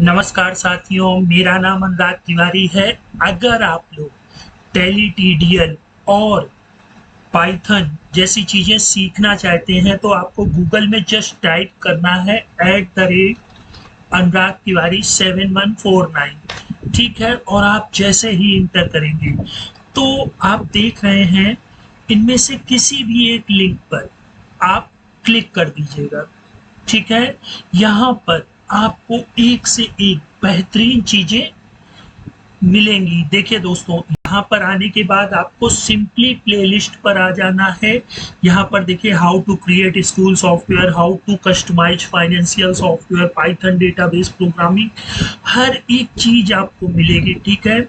नमस्कार साथियों, मेरा नाम अनुराग तिवारी है। अगर आप लोग टैली टीडीएल और पाइथन जैसी चीज़ें सीखना चाहते हैं तो आपको गूगल में जस्ट टाइप करना है @अनुराग तिवारी 7149, ठीक है। और आप जैसे ही इंटर करेंगे तो आप देख रहे हैं इनमें से किसी भी एक लिंक पर आप क्लिक कर दीजिएगा, ठीक है। यहाँ पर आपको एक से एक बेहतरीन चीजें मिलेंगी। देखिए दोस्तों, यहाँ पर आने के बाद आपको सिंपली प्लेलिस्ट पर आ जाना है। यहाँ पर देखिए, how to create school software, how to customize financial software, Python database programming, हर एक चीज आपको मिलेगी, ठीक है।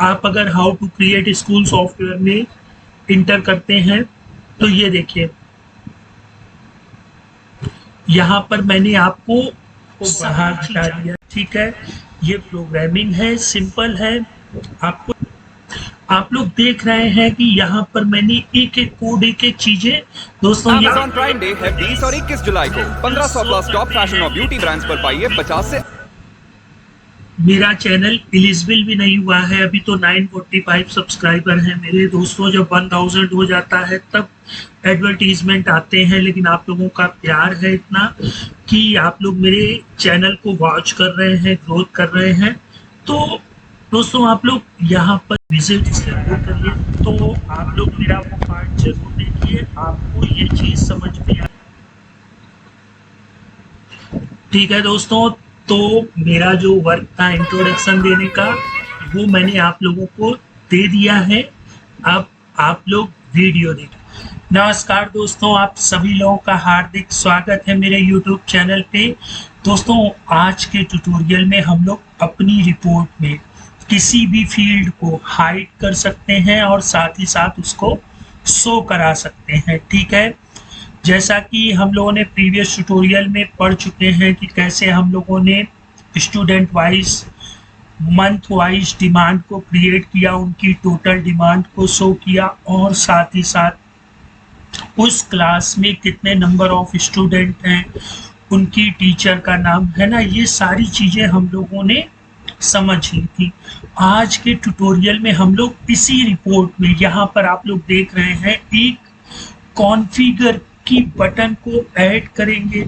आप अगर how to create school software में इंटर करते हैं तो ये देखिए, यहाँ पर मैंने आपको बाहर हटा दिया, ठीक है। ये प्रोग्रामिंग है, सिंपल है। आपको आप लोग देख रहे हैं कि यहाँ पर मैंने एक एक कोड, एक एक चीजें दोस्तों। अमेज़न प्राइम डे है 20 और 21 जुलाई को 1500 प्लस टॉप फैशन और ब्यूटी ब्रांड्स पर पाइए 50 से। मेरा चैनल एलिजिबल भी नहीं हुआ है, अभी तो 945 सब्सक्राइबर हैं मेरे दोस्तों। जब 1000 हो जाता है तब एडवर्टीजमेंट आते हैं, लेकिन आप लोगों का प्यार है इतना कि आप लोग मेरे चैनल को वॉच कर रहे हैं, ग्रोथ कर रहे हैं। तो दोस्तों, आप लोग यहाँ पर विजिट जरूर करिए। तो आप लोग मेरा वो पार्ट जरूर देखिए, आपको ये चीज समझ में आए, ठीक है दोस्तों। तो मेरा जो वर्क था इंट्रोडक्शन देने का, वो मैंने आप लोगों को दे दिया है। अब आप लोग वीडियो देखें। नमस्कार दोस्तों, आप सभी लोगों का हार्दिक स्वागत है मेरे YouTube चैनल पे। दोस्तों, आज के ट्यूटोरियल में हम लोग अपनी रिपोर्ट में किसी भी फील्ड को हाइड कर सकते हैं और साथ ही साथ उसको शो करा सकते हैं, ठीक है। जैसा कि हम लोगों ने प्रीवियस ट्यूटोरियल में पढ़ चुके हैं कि कैसे हम लोगों ने student wise, month wise demand को क्रिएट किया, उनकी टोटल डिमांड को शो किया, और साथ ही साथ उस क्लास में कितने नंबर ऑफ स्टूडेंट हैं, उनकी टीचर का नाम है ना, ये सारी चीज़ें हम लोगों ने समझ ली थी। आज के ट्यूटोरियल में हम लोग इसी रिपोर्ट में, यहाँ पर आप लोग देख रहे हैं, एक कॉन्फ़िगर की बटन को ऐड करेंगे,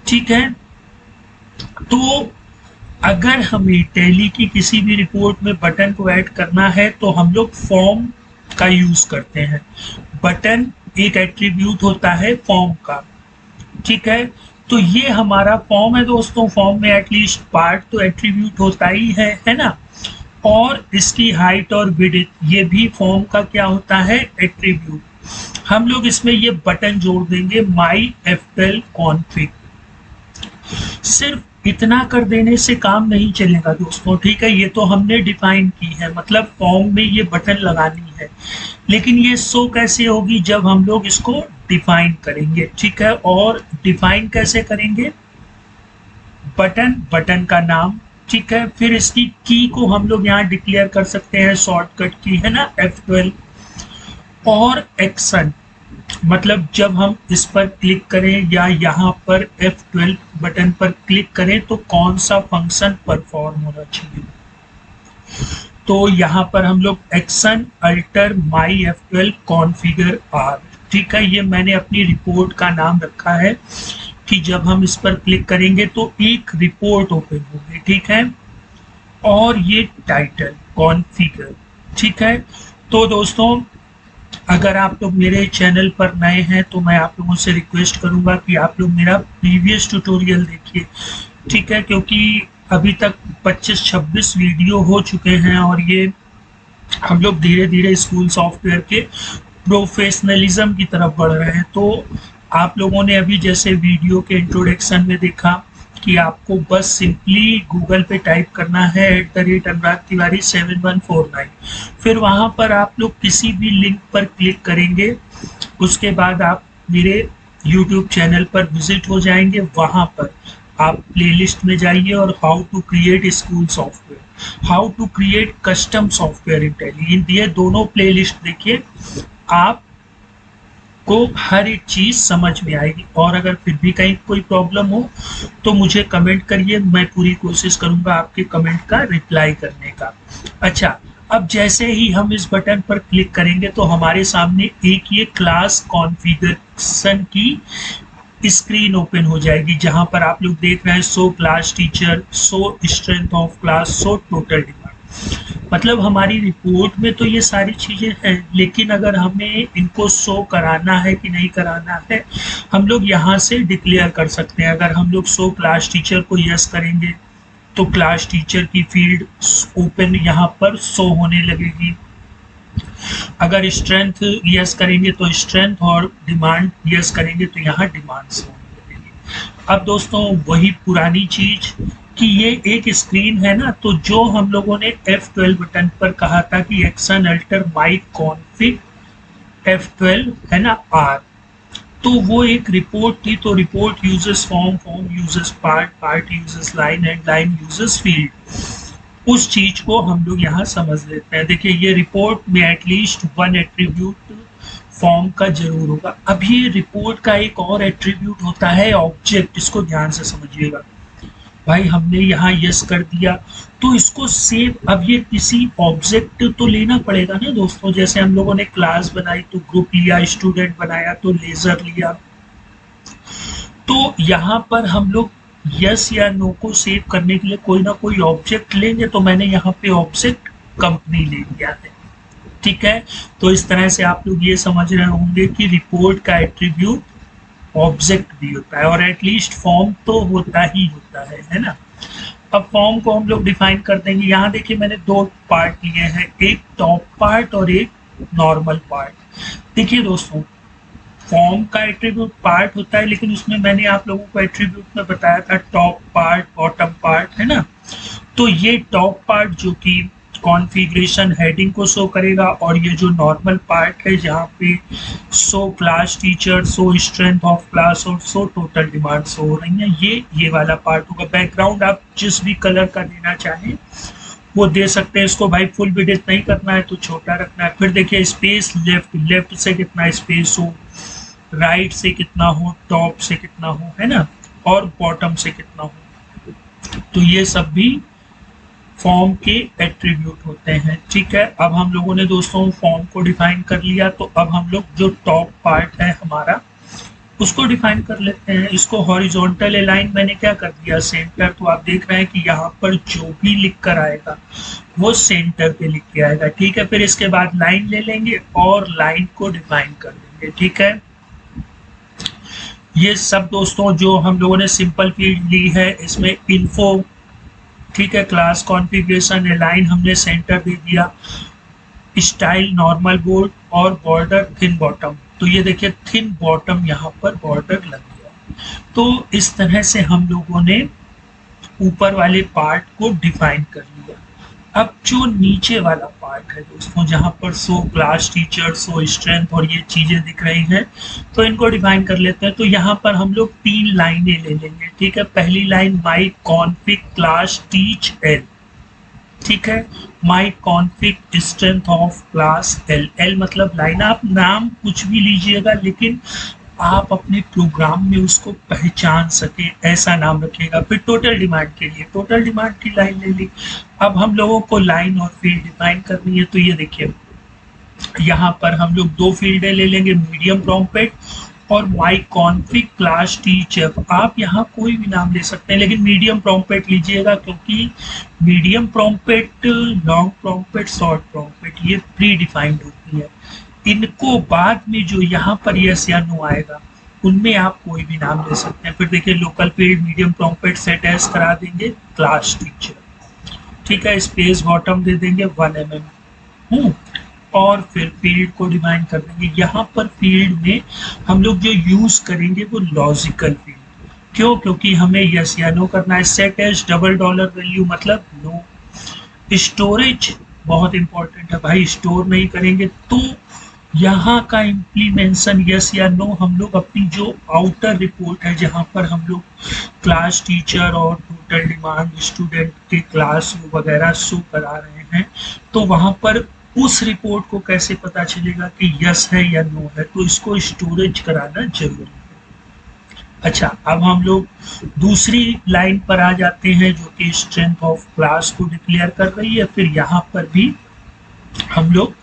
ठीक है। तो अगर हमें टैली की किसी भी रिपोर्ट में बटन को ऐड करना है तो हम लोग फॉर्म का यूज करते हैं। बटन एक एट्रीब्यूट होता है फॉर्म का, ठीक है। तो ये हमारा फॉर्म है दोस्तों। फॉर्म में एटलीस्ट पार्ट तो एट्रीब्यूट होता ही है ना। और इसकी हाइट और विड्थ, ये भी फॉर्म का क्या होता है, एट्रीब्यूट। हम लोग इसमें ये बटन जोड़ देंगे, माई F12 config। सिर्फ इतना कर देने से काम नहीं चलेगा दोस्तों, ठीक है। ये तो हमने डिफाइन की है, मतलब फॉर्म में ये बटन लगानी है, लेकिन ये शो कैसे होगी, जब हम लोग इसको डिफाइन करेंगे, ठीक है। और डिफाइन कैसे करेंगे, बटन का नाम, ठीक है। फिर इसकी की को हम लोग यहाँ डिक्लेयर कर सकते हैं, शॉर्टकट की है ना, F12। और एक्शन, मतलब जब हम इस पर क्लिक करें या यहाँ पर F12 बटन पर क्लिक करें तो कौन सा फंक्शन परफॉर्म होना चाहिए। तो यहाँ पर हम लोग एक्शन अल्टर माई F12 कॉन्फ़िगर R, ठीक है। ये मैंने अपनी रिपोर्ट का नाम रखा है कि जब हम इस पर क्लिक करेंगे तो एक रिपोर्ट ओपन होगी, ठीक है। और ये टाइटल कॉन्फ़िगर, ठीक है। तो दोस्तों, अगर आप लोग मेरे चैनल पर नए हैं तो मैं आप लोगों से रिक्वेस्ट करूंगा कि आप लोग मेरा प्रीवियस ट्यूटोरियल देखिए, ठीक है। क्योंकि अभी तक 25-26 वीडियो हो चुके हैं और ये हम लोग धीरे धीरे स्कूल सॉफ्टवेयर के प्रोफेशनलिज्म की तरफ बढ़ रहे हैं। तो आप लोगों ने अभी जैसे वीडियो के इंट्रोडक्शन में देखा कि आपको बस सिंपली गूगल पे टाइप करना है @अनुराग तिवारी 7149। फिर वहाँ पर आप लोग किसी भी लिंक पर क्लिक करेंगे, उसके बाद आप मेरे YouTube चैनल पर विजिट हो जाएंगे। वहाँ पर आप प्लेलिस्ट में जाइए और how to create school software, how to create custom software in Tally, ये दोनों प्लेलिस्ट देखिए। आप को हर एक चीज समझ में आएगी। और अगर फिर भी कहीं कोई प्रॉब्लम हो तो मुझे कमेंट करिए, मैं पूरी कोशिश करूंगा आपके कमेंट का रिप्लाई करने का। अच्छा, अब जैसे ही हम इस बटन पर क्लिक करेंगे तो हमारे सामने एक ये क्लास कॉन्फ़िगरेशन की स्क्रीन ओपन हो जाएगी, जहां पर आप लोग देख रहे हैं so class teacher, so strength of class, so total demand. मतलब हमारी रिपोर्ट में तो ये सारी चीजें हैं, लेकिन अगर हमें इनको शो कराना है कि नहीं कराना है, हम लोग यहाँ से डिक्लेयर कर सकते हैं। अगर हम लोग शो क्लास टीचर को यस करेंगे तो क्लास टीचर की फील्ड ओपन यहाँ पर शो होने लगेगी। अगर स्ट्रेंथ यस करेंगे तो स्ट्रेंथ, और डिमांड यस करेंगे तो यहाँ डिमांड शो होने लगेगी। अब दोस्तों वही पुरानी चीज कि ये एक स्क्रीन है ना, तो जो हम लोगों ने F12 बटन पर कहा था कि एक्शन अल्टर माई कॉन्फिग F12 है ना R, तो वो एक रिपोर्ट थी। तो report uses form, form uses part, part uses line, and line uses field. उस चीज को हम लोग यहाँ समझ लेते हैं। देखिए ये रिपोर्ट में एटलीस्ट वन एट्रीब्यूट फॉर्म का जरूर होगा। अब ये रिपोर्ट का एक और एट्रीब्यूट होता है ऑब्जेक्ट, इसको ध्यान से समझिएगा। भाई हमने यहाँ यस कर दिया तो इसको सेव, अब ये किसी ऑब्जेक्ट तो लेना पड़ेगा ना दोस्तों। जैसे हम लोगों ने क्लास बनाई तो ग्रुप लिया, स्टूडेंट बनाया तो लेजर लिया। तो यहाँ पर हम लोग यस या नो को सेव करने के लिए कोई ना कोई ऑब्जेक्ट लेंगे, तो मैंने यहाँ पे ऑब्जेक्ट कंपनी ले लिया है। ठीक है, तो इस तरह से आप लोग ये समझ रहे होंगे कि रिपोर्ट का एट्रीब्यूट ऑब्जेक्ट भी होता है, और एटलीस्ट फॉर्म तो होता ही होता है ना। अब फॉर्म को हम लोग डिफाइन कर देंगे। यहाँ देखिए मैंने दो पार्ट लिए हैं, एक टॉप पार्ट और एक नॉर्मल पार्ट। देखिए दोस्तों, फॉर्म का एट्रीब्यूट पार्ट होता है, लेकिन उसमें मैंने आप लोगों को एट्रीब्यूट में बताया था टॉप पार्ट, बॉटम पार्ट, है ना। तो ये टॉप पार्ट जो कि कॉन्फ़िगरेशन हेडिंग को शो करेगा, और ये जो नॉर्मल पार्ट है जहाँ पे show class teacher, show strength of class और शो टोटल डिमांड शो हो रही है, ये वाला पार्ट होगा। बैकग्राउंड आप जिस भी कलर का देना चाहें वो दे सकते हैं। इसको भाई फुल विड्थ नहीं करना है तो छोटा रखना है। फिर देखिए स्पेस, लेफ्ट से कितना स्पेस हो, राइट से कितना हो, टॉप से कितना हो, है ना, और बॉटम से कितना हो। तो ये सब भी फॉर्म के एट्रीब्यूट होते हैं। ठीक है, अब हम लोगों ने दोस्तों फॉर्म को डिफाइन कर लिया, तो अब हम लोग जो टॉप पार्ट है हमारा उसको डिफाइन कर लेते हैं। इसको हॉरिजॉन्टल अलाइन मैंने क्या कर दिया, सेंटर। तो आप देख रहे हैं कि यहाँ पर जो भी लिख कर आएगा वो सेंटर पे लिख के आएगा। ठीक है, फिर इसके बाद लाइन ले लेंगे और लाइन को डिफाइन कर देंगे। ठीक है, ये सब दोस्तों जो हम लोगों ने सिंपल फील्ड ली है, इसमें इन्फो, ठीक है, क्लास कॉन्फ़िगरेशन, अलाइन हमने सेंटर दे दिया, स्टाइल नॉर्मल बोर्ड, और बॉर्डर थिन बॉटम। तो ये देखिए थिन बॉटम यहाँ पर बॉर्डर लग गया। तो इस तरह से हम लोगों ने ऊपर वाले पार्ट को डिफाइन कर लिया। अब जो नीचे वाला पार्ट है दोस्तों, जहाँ पर show class teacher, show strength और ये चीजें दिख रही हैं, तो इनको डिफाइन कर लेते हैं। तो यहाँ पर हम लोग 3 लाइनें ले लेंगे। ठीक है, पहली line my config class teach L. ठीक है, my config strength of class L. L मतलब लाइन, आप नाम कुछ भी लीजिएगा लेकिन आप अपने प्रोग्राम में उसको पहचान सके ऐसा नाम रखिएगा। फिर टोटल डिमांड के लिए टोटल डिमांड की लाइन ले ली। अब हम लोगों को लाइन और फील्ड डिफाइन करनी है। तो ये देखिए यहाँ पर हम लोग 2 फील्डें ले लेंगे, मीडियम प्रॉम्प्ट और माई कॉन्फिग क्लास टीचर। आप यहाँ कोई भी नाम ले सकते हैं, लेकिन मीडियम प्रॉम्प्ट लीजिएगा, क्योंकि medium prompt, long prompt, short prompt ये प्री डिफाइंड होती है। इनको बाद में जो यहाँ पर यस या नो आएगा उनमें आप कोई भी नाम ले सकते हैं। फिर देखिए local field medium prompt set as करा देंगे क्लास टीचर। ठीक है, स्पेस बॉटम दे देंगे 1 mm, और फिर फील्ड को डिफाइन कर देंगे। यहाँ पर फील्ड में हम लोग जो यूज करेंगे वो लॉजिकल फील्ड। क्यों? क्योंकि हमें यस या नो करना है। सेट एज $वैल्यू मतलब नो। स्टोरेज बहुत इंपॉर्टेंट है भाई, स्टोर नहीं करेंगे तो यहाँ का इम्प्लीमेंशन यस या नो हम लोग अपनी जो आउटर रिपोर्ट है, जहाँ पर हम लोग क्लास टीचर और टोटल डिमांड, स्टूडेंट के क्लास वगैरह शो करा रहे हैं, तो वहाँ पर उस रिपोर्ट को कैसे पता चलेगा कि यस है या नो है, तो इसको स्टोरेज कराना जरूरी है। अच्छा, अब हम लोग दूसरी लाइन पर आ जाते हैं जो कि स्ट्रेंथ ऑफ क्लास को डिक्लेयर कर रही है। फिर यहाँ पर भी हम लोग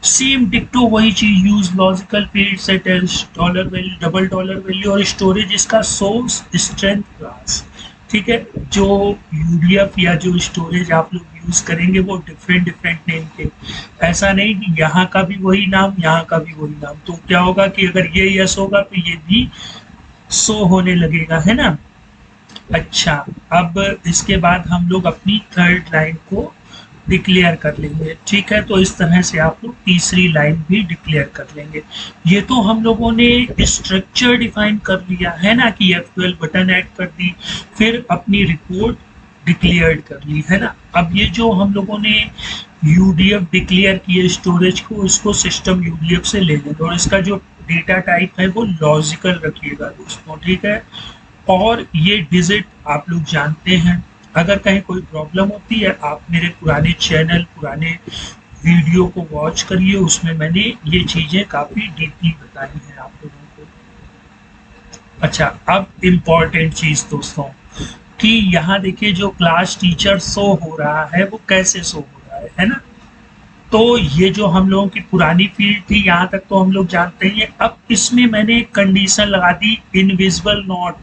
सेम डिक्टो वही चीज use logical field set as dollar value, double dollar value, और स्टोरेज इसका सोर्स स्ट्रेंथ क्लास। ठीक है, जो यूडीएफ या जो स्टोरेज आप लोग यूज करेंगे वो डिफरेंट डिफरेंट नेम के, ऐसा नहीं कि यहाँ का भी वही नाम यहाँ का भी वही नाम। तो क्या होगा कि अगर ये यस होगा तो ये भी शो होने लगेगा, है ना। अच्छा, अब इसके बाद हम लोग अपनी थर्ड लाइन को डिक्लेयर कर लेंगे। ठीक है, तो इस तरह से आप लोग तीसरी लाइन भी डिक्लेयर कर लेंगे। ये तो हम लोगों ने स्ट्रक्चर डिफाइन कर लिया है ना, कि F12 बटन ऐड कर दी, फिर अपनी रिपोर्ट डिक्लेयर कर ली, है ना। अब ये जो हम लोगों ने यूडीएफ डिक्लेयर किए स्टोरेज को, इसको सिस्टम यूडीएफ से ले लेंगे और इसका जो डेटा टाइप है वो लॉजिकल रखिएगा दोस्तों। ठीक है, और ये डिजिट आप लोग जानते हैं। अगर कहीं कोई प्रॉब्लम होती है, आप मेरे पुराने चैनल, पुराने वीडियो को वॉच करिए, उसमें मैंने ये चीज़ें काफ़ी डीपली बताई हैं आप लोगों को। अच्छा, अब इम्पॉर्टेंट चीज़ दोस्तों कि यहाँ देखिए जो क्लास टीचर शो हो रहा है वो कैसे शो हो रहा है ना। तो ये जो हम लोगों की पुरानी फील्ड थी, यहाँ तक तो हम लोग जानते हैं। अब इसमें मैंने एक कंडीशन लगा दी, इनविजिबल नोट।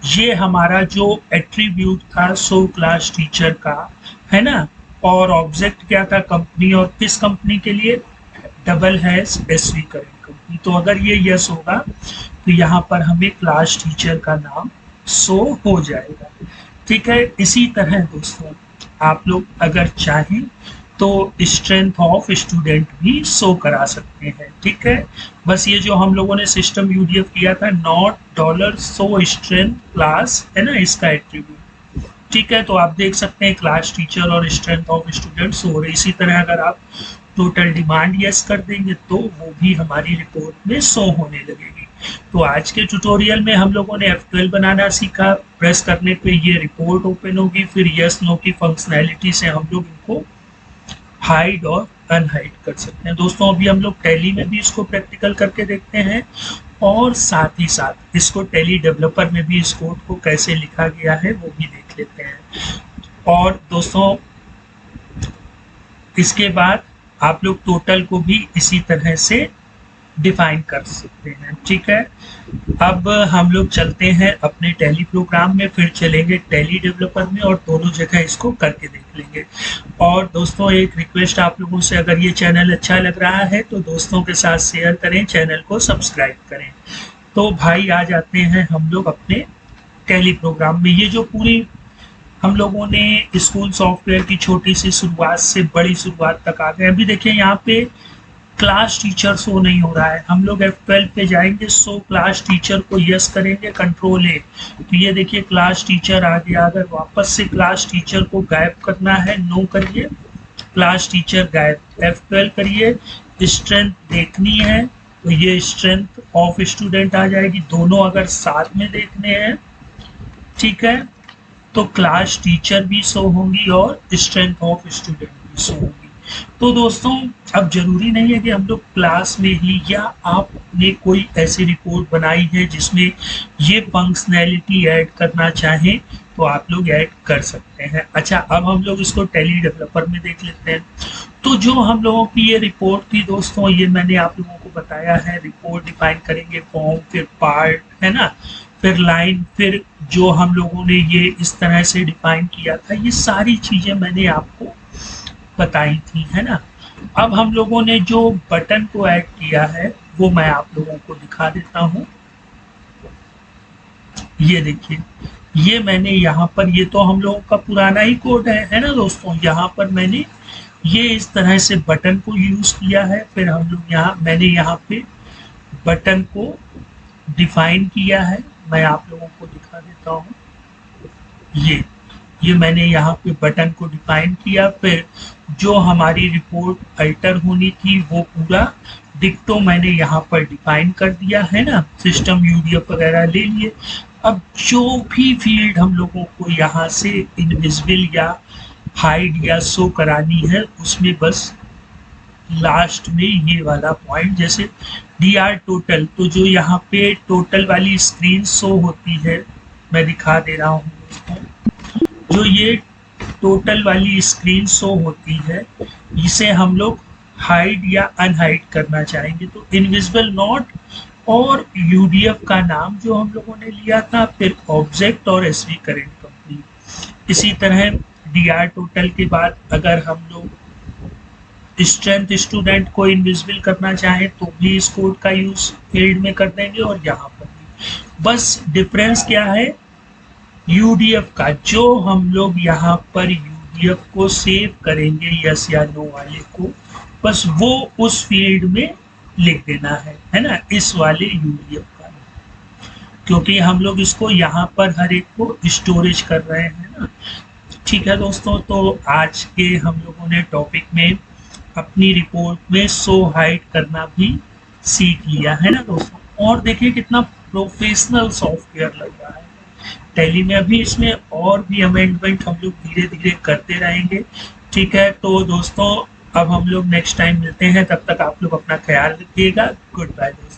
ये हमारा जो एट्रीब्यूट था शो क्लास टीचर का, है ना, और ऑब्जेक्ट क्या था, कंपनी, और किस कंपनी के लिए, double hash SV current company. तो अगर ये यस होगा तो यहाँ पर हमें क्लास टीचर का नाम शो हो जाएगा। ठीक है, इसी तरह दोस्तों आप लोग अगर चाहें तो स्ट्रेंथ ऑफ स्टूडेंट भी शो करा सकते हैं। ठीक है, बस ये जो हम लोगों ने सिस्टम यूडीएफ किया था, not dollar show strength class, है ना, इसका एट्रीब्यूट। ठीक है, तो आप देख सकते हैं क्लास टीचर और स्ट्रेंथ ऑफ स्टूडेंट शो हो रहे। इसी तरह अगर आप टोटल डिमांड यस कर देंगे तो वो भी हमारी रिपोर्ट में शो होने लगेगी। तो आज के ट्यूटोरियल में हम लोगों ने F12 बनाना सीखा। प्रेस करने पे ये रिपोर्ट ओपन होगी, फिर यस नो की फंक्शनैलिटी से हम लोग इनको हाइड और अनहाइड कर सकते हैं। दोस्तों अभी हम लोग टैली में भी इसको प्रैक्टिकल करके देखते हैं, और साथ ही साथ इसको टैली डेवलपर में भी इस कोड को कैसे लिखा गया है वो भी देख लेते हैं। और दोस्तों इसके बाद आप लोग टोटल को भी इसी तरह से डिफाइन कर सकते हैं। ठीक है, अब हम लोग चलते हैं अपने टैली प्रोग्राम में, फिर चलेंगे टैली डेवलपर में और दोनों जगह इसको करके देख लेंगे। और दोस्तों एक रिक्वेस्ट आप लोगों से, अगर ये चैनल अच्छा लग रहा है तो दोस्तों के साथ शेयर करें, चैनल को सब्सक्राइब करें। तो भाई आ जाते हैं हम लोग अपने टैली प्रोग्राम में। ये जो पूरी हम लोगों ने स्कूल सॉफ्टवेयर की छोटी सी शुरुआत से बड़ी शुरुआत तक आ गए। अभी देखिए यहाँ पे क्लास टीचर शो नहीं हो रहा है। हम लोग F12 पे जाएंगे, शो क्लास टीचर को यस करेंगे, कंट्रोल ए, तो ये देखिए क्लास टीचर आ गया। अगर वापस से क्लास टीचर को गायब करना है, नो करिए, क्लास टीचर गायब, F12 करिए, स्ट्रेंथ देखनी है तो ये स्ट्रेंथ ऑफ स्टूडेंट आ जाएगी। दोनों अगर साथ में देखने हैं, ठीक है, तो क्लास टीचर भी शो होंगी और स्ट्रेंथ ऑफ स्टूडेंट भी शो होंगी। तो दोस्तों अब जरूरी नहीं है कि हम लोग क्लास में ही, या आपने कोई ऐसी रिपोर्ट बनाई है जिसमें ये फंक्शनैलिटी ऐड करना चाहें तो आप लोग ऐड कर सकते हैं। अच्छा, अब हम लोग इसको टैली डेवलपर में देख लेते हैं। तो जो हम लोगों की ये रिपोर्ट थी दोस्तों, ये मैंने आप लोगों को बताया है, रिपोर्ट डिफाइन करेंगे, फॉर्म, फिर पार्ट, है ना, फिर लाइन, फिर जो हम लोगों ने ये इस तरह से डिफाइन किया था, ये सारी चीजें मैंने आपको बताई थी, है ना। अब हम लोगों ने जो बटन को ऐड किया है वो मैं आप लोगों को दिखा देता हूँ। ये देखिए, ये मैंने यहाँ पर, ये तो हम लोगों का पुराना ही कोड है ना दोस्तों। यहाँ पर मैंने ये इस तरह से बटन को यूज किया है। फिर हम लोग मैंने यहाँ पे बटन को डिफाइन किया है, मैं आप लोगों को दिखा देता हूँ। ये मैंने यहाँ पे बटन को डिफाइन किया। फिर जो हमारी रिपोर्ट अल्टर होनी थी वो पूरा डिक्टो मैंने यहाँ पर डिफाइन कर दिया, है ना, सिस्टम यूडीएफ वगैरह ले लिए। अब जो भी फील्ड हम लोगों को यहाँ से इनविजिबल या हाइड या शो करानी है, उसमें बस लास्ट में ये वाला पॉइंट, जैसे dr टोटल, तो जो यहाँ पे टोटल वाली स्क्रीन शो होती है, मैं दिखा दे रहा हूँ दोस्तों, जो ये टोटल वाली स्क्रीन शो होती है, इसे हम लोग हाइड या अनहाइड करना चाहेंगे तो इनविजिबल नोट और यूडीएफ का नाम जो हम लोगों ने लिया था, फिर ऑब्जेक्ट और एसवी करेंट कंप्लीट। इसी तरह dr टोटल के बाद अगर हम लोग स्ट्रेंथ स्टूडेंट को इनविजिबल करना चाहें तो भी इस कोड का यूज फील्ड में कर देंगे और यहाँ पर भी। बस डिफरेंस क्या है, यूडीएफ का, जो हम लोग यहाँ पर यूडीएफ को सेव करेंगे यस या नो वाले को, बस वो उस फील्ड में लिख देना है ना, इस वाले यूडीएफ का, क्योंकि हम लोग इसको यहाँ पर हर एक को स्टोरेज कर रहे हैं ना। ठीक है दोस्तों, तो आज के हम लोगों ने टॉपिक में अपनी रिपोर्ट में शो हाइड करना भी सीख लिया है ना दोस्तों। और देखिए कितना प्रोफेशनल सॉफ्टवेयर लग रहा है टैली में। अभी इसमें और भी अमेंडमेंट हम लोग धीरे धीरे करते रहेंगे। ठीक है, तो दोस्तों अब हम लोग नेक्स्ट टाइम मिलते हैं, तब तक आप लोग अपना ख्याल रखिएगा। गुड बाय दोस्तों।